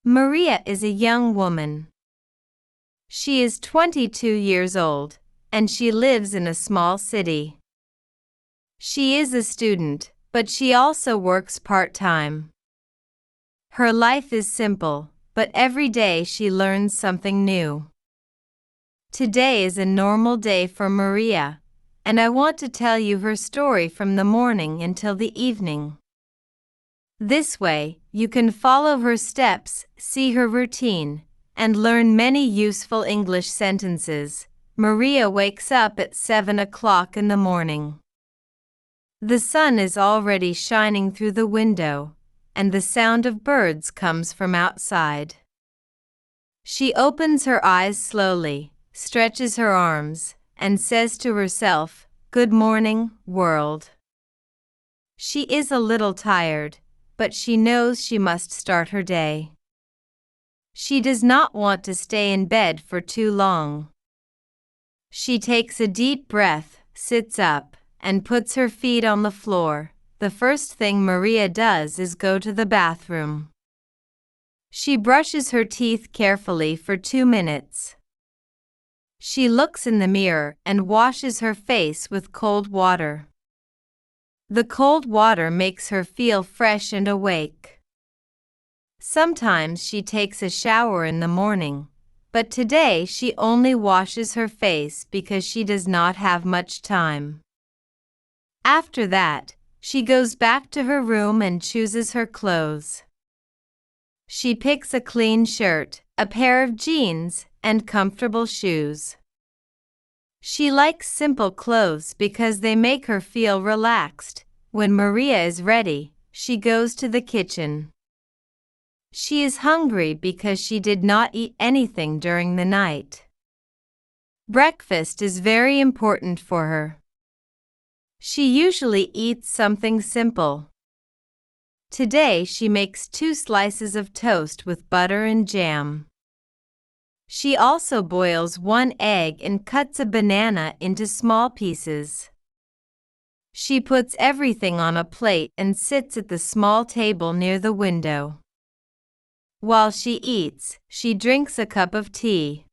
Maria is a young woman. She is 22 years old, and she lives in a small city. She is a student, but she also works part-time. Her life is simple, but every day she learns something new. Today is a normal day for Maria, and I want to tell you her story from the morning until the evening. This way, you can follow her steps, see her routine, and learn many useful English sentences. Maria wakes up at 7 o'clock in the morning. The sun is already shining through the window, and the sound of birds comes from outside. She opens her eyes slowly, stretches her arms, and says to herself, "Good morning, world." She is a little tired, but she knows she must start her day. She does not want to stay in bed for too long. She takes a deep breath, sits up, and puts her feet on the floor. The first thing Maria does is go to the bathroom. She brushes her teeth carefully for 2 minutes. She looks in the mirror and washes her face with cold water. The cold water makes her feel fresh and awake. Sometimes she takes a shower in the morning, but today she only washes her face because she does not have much time. After that, she goes back to her room and chooses her clothes. She picks a clean shirt, a pair of jeans, and comfortable shoes. She likes simple clothes because they make her feel relaxed. When Maria is ready, she goes to the kitchen. She is hungry because she did not eat anything during the night. Breakfast is very important for her. She usually eats something simple. Today she makes 2 slices of toast with butter and jam. She also boils 1 egg and cuts a banana into small pieces. She puts everything on a plate and sits at the small table near the window. While she eats, she drinks a cup of tea.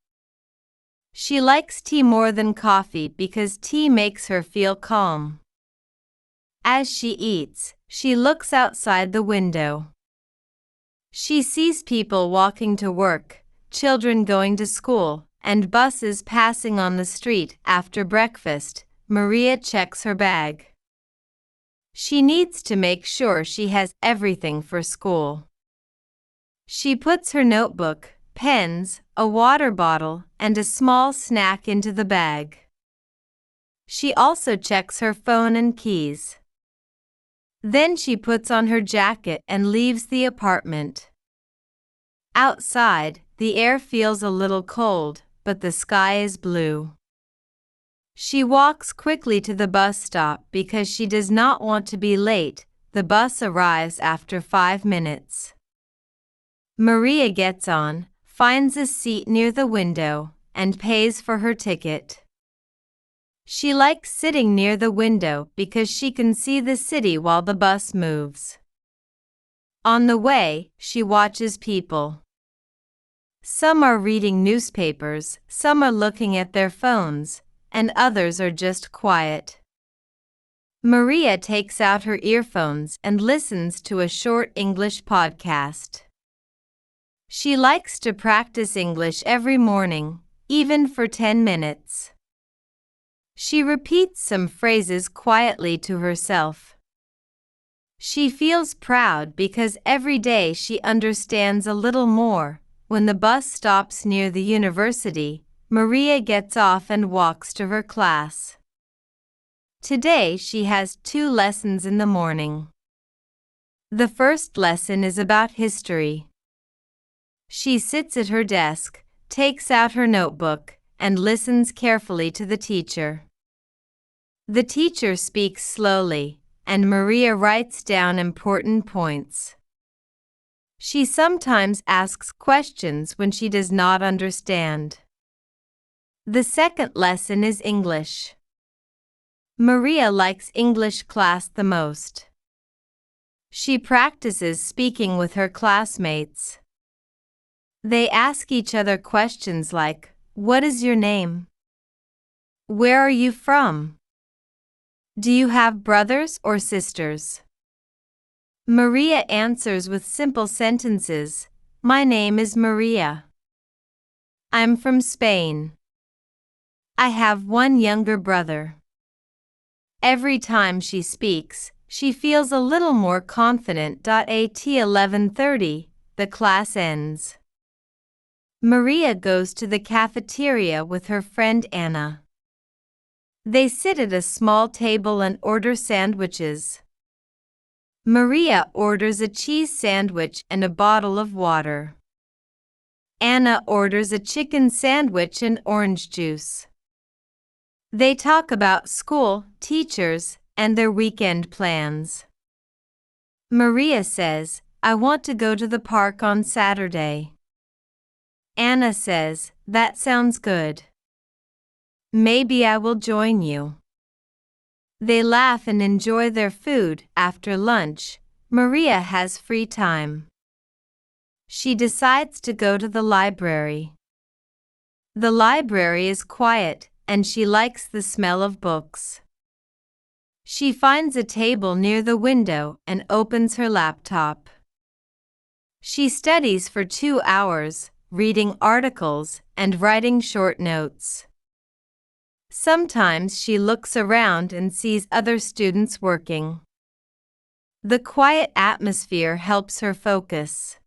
She likes tea more than coffee because tea makes her feel calm. As she eats, she looks outside the window. She sees people walking to work, children going to school, and buses passing on the street. After breakfast, Maria checks her bag. She needs to make sure she has everything for school. She puts her notebook, pens, a water bottle, and a small snack into the bag. She also checks her phone and keys. Then she puts on her jacket and leaves the apartment. Outside, the air feels a little cold, but the sky is blue. She walks quickly to the bus stop because she does not want to be late. The bus arrives after 5 minutes. Maria gets on, finds a seat near the window, and pays for her ticket. She likes sitting near the window because she can see the city while the bus moves. On the way, she watches people. Some are reading newspapers, some are looking at their phones, and others are just quiet. Maria takes out her earphones and listens to a short English podcast. She likes to practice English every morning, even for 10 minutes. She repeats some phrases quietly to herself. She feels proud because every day she understands a little more. When the bus stops near the university, Maria gets off and walks to her class. Today she has 2 lessons in the morning. The first lesson is about history. She sits at her desk, takes out her notebook, and listens carefully to the teacher. The teacher speaks slowly, and Maria writes down important points. She sometimes asks questions when she does not understand. The second lesson is English. Maria likes English class the most. She practices speaking with her classmates. They ask each other questions like, "What is your name? Where are you from? Do you have brothers or sisters?" Maria answers with simple sentences. "My name is Maria. I'm from Spain. I have one younger brother." Every time she speaks, she feels a little more confident. At 11:30, the class ends. Maria goes to the cafeteria with her friend Anna. They sit at a small table and order sandwiches. Maria orders a cheese sandwich and a bottle of water. Anna orders a chicken sandwich and orange juice. They talk about school, teachers, and their weekend plans. Maria says, "I want to go to the park on Saturday." Anna says, "That sounds good. Maybe I will join you." They laugh and enjoy their food. After lunch, Maria has free time. She decides to go to the library. The library is quiet, and she likes the smell of books. She finds a table near the window and opens her laptop. She studies for 2 hours, reading articles and writing short notes. Sometimes she looks around and sees other students working. The quiet atmosphere helps her focus.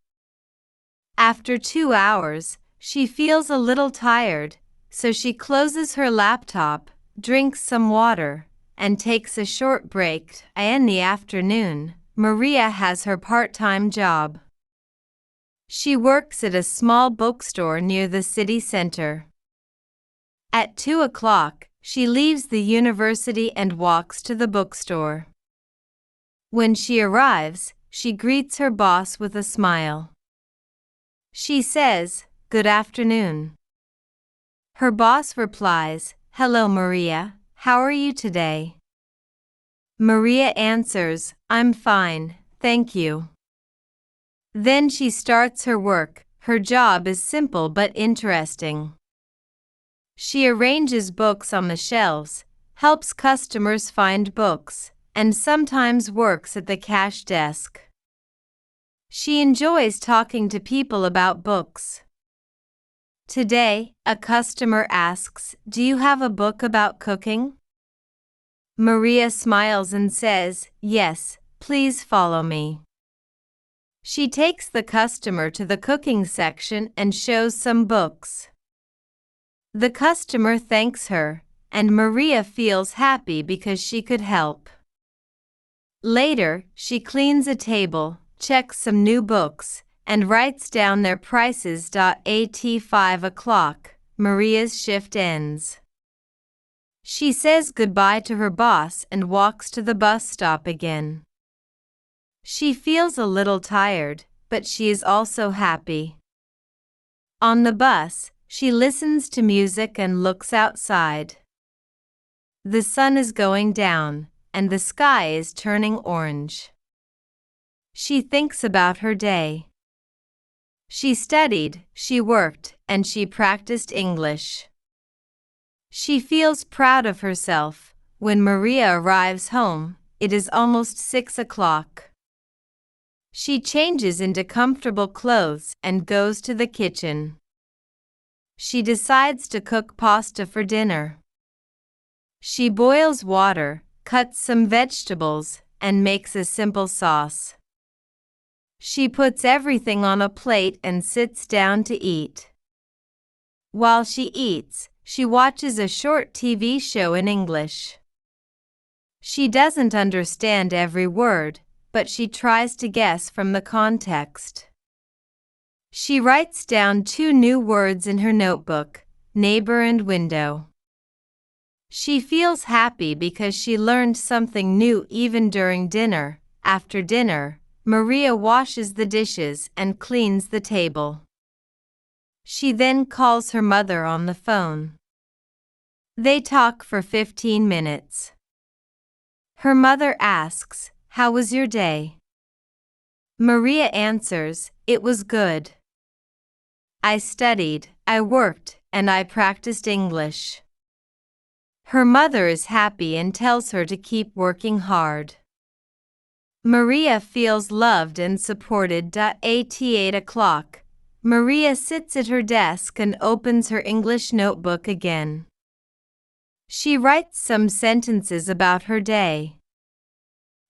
After 2 hours, she feels a little tired, so she closes her laptop, drinks some water, and takes a short break. In the afternoon, Maria has her part-time job. She works at a small bookstore near the city center. At 2 o'clock, she leaves the university and walks to the bookstore. When she arrives, she greets her boss with a smile. She says, "Good afternoon." Her boss replies, "Hello Maria, how are you today?" Maria answers, "I'm fine, thank you." Then she starts her work. Her job is simple but interesting. She arranges books on the shelves, helps customers find books, and sometimes works at the cash desk. She enjoys talking to people about books. Today, a customer asks, "Do you have a book about cooking?" Maria smiles and says, "Yes, please follow me." She takes the customer to the cooking section and shows some books. The customer thanks her, and Maria feels happy because she could help. Later, she cleans a table, checks some new books, and writes down their prices. At 5 o'clock, Maria's shift ends. She says goodbye to her boss and walks to the bus stop again. She feels a little tired, but she is also happy. On the bus, she listens to music and looks outside. The sun is going down, and the sky is turning orange. She thinks about her day. She studied, she worked, and she practiced English. She feels proud of herself. When Maria arrives home, it is almost 6 o'clock. She changes into comfortable clothes and goes to the kitchen. She decides to cook pasta for dinner. She boils water, cuts some vegetables, and makes a simple sauce. She puts everything on a plate and sits down to eat. While she eats, she watches a short TV show in English. She doesn't understand every word, but she tries to guess from the context. She writes down 2 new words in her notebook, neighbor and window. She feels happy because she learned something new even during dinner. After dinner, Maria washes the dishes and cleans the table. She then calls her mother on the phone. They talk for 15 minutes. Her mother asks, "How was your day?" Maria answers, "It was good." I studied, I worked, and I practiced English. Her mother is happy and tells her to keep working hard. Maria feels loved and supported. At 8 o'clock, Maria sits at her desk and opens her English notebook again. She writes some sentences about her day.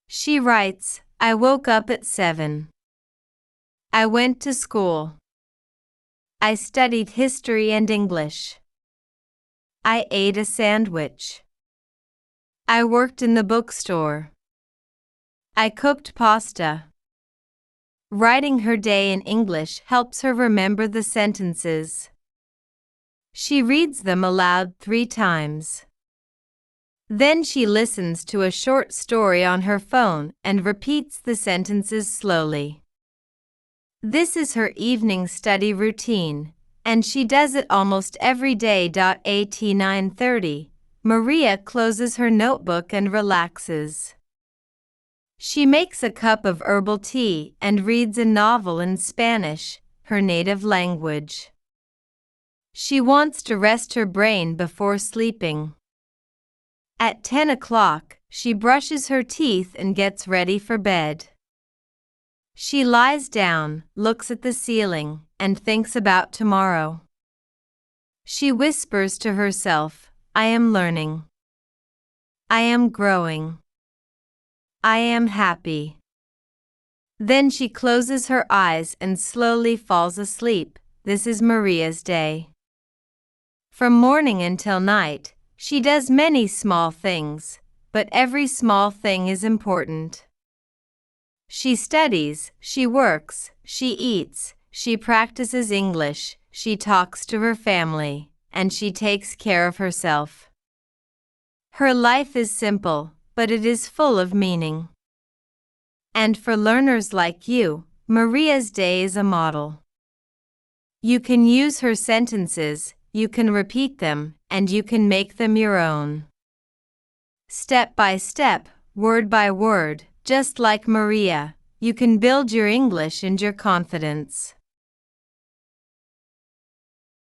She writes, I woke up at 7. I went to school. I studied history and English. I ate a sandwich. I worked in the bookstore. I cooked pasta. Writing her day in English helps her remember the sentences. She reads them aloud 3 times. Then she listens to a short story on her phone and repeats the sentences slowly. This is her evening study routine, and she does it almost every day. At 9:30, Maria closes her notebook and relaxes. She makes a cup of herbal tea and reads a novel in Spanish, her native language. She wants to rest her brain before sleeping. At 10 o'clock, she brushes her teeth and gets ready for bed. She lies down, looks at the ceiling, and thinks about tomorrow. She whispers to herself, I am learning. I am growing. I am happy. Then she closes her eyes and slowly falls asleep. This is Maria's day. From morning until night, she does many small things, but every small thing is important. She studies, she works, she eats, she practices English, she talks to her family, and she takes care of herself. Her life is simple, but it is full of meaning. And for learners like you, Maria's day is a model. You can use her sentences, you can repeat them, and you can make them your own. Step by step, word by word, just like Maria, you can build your English and your confidence.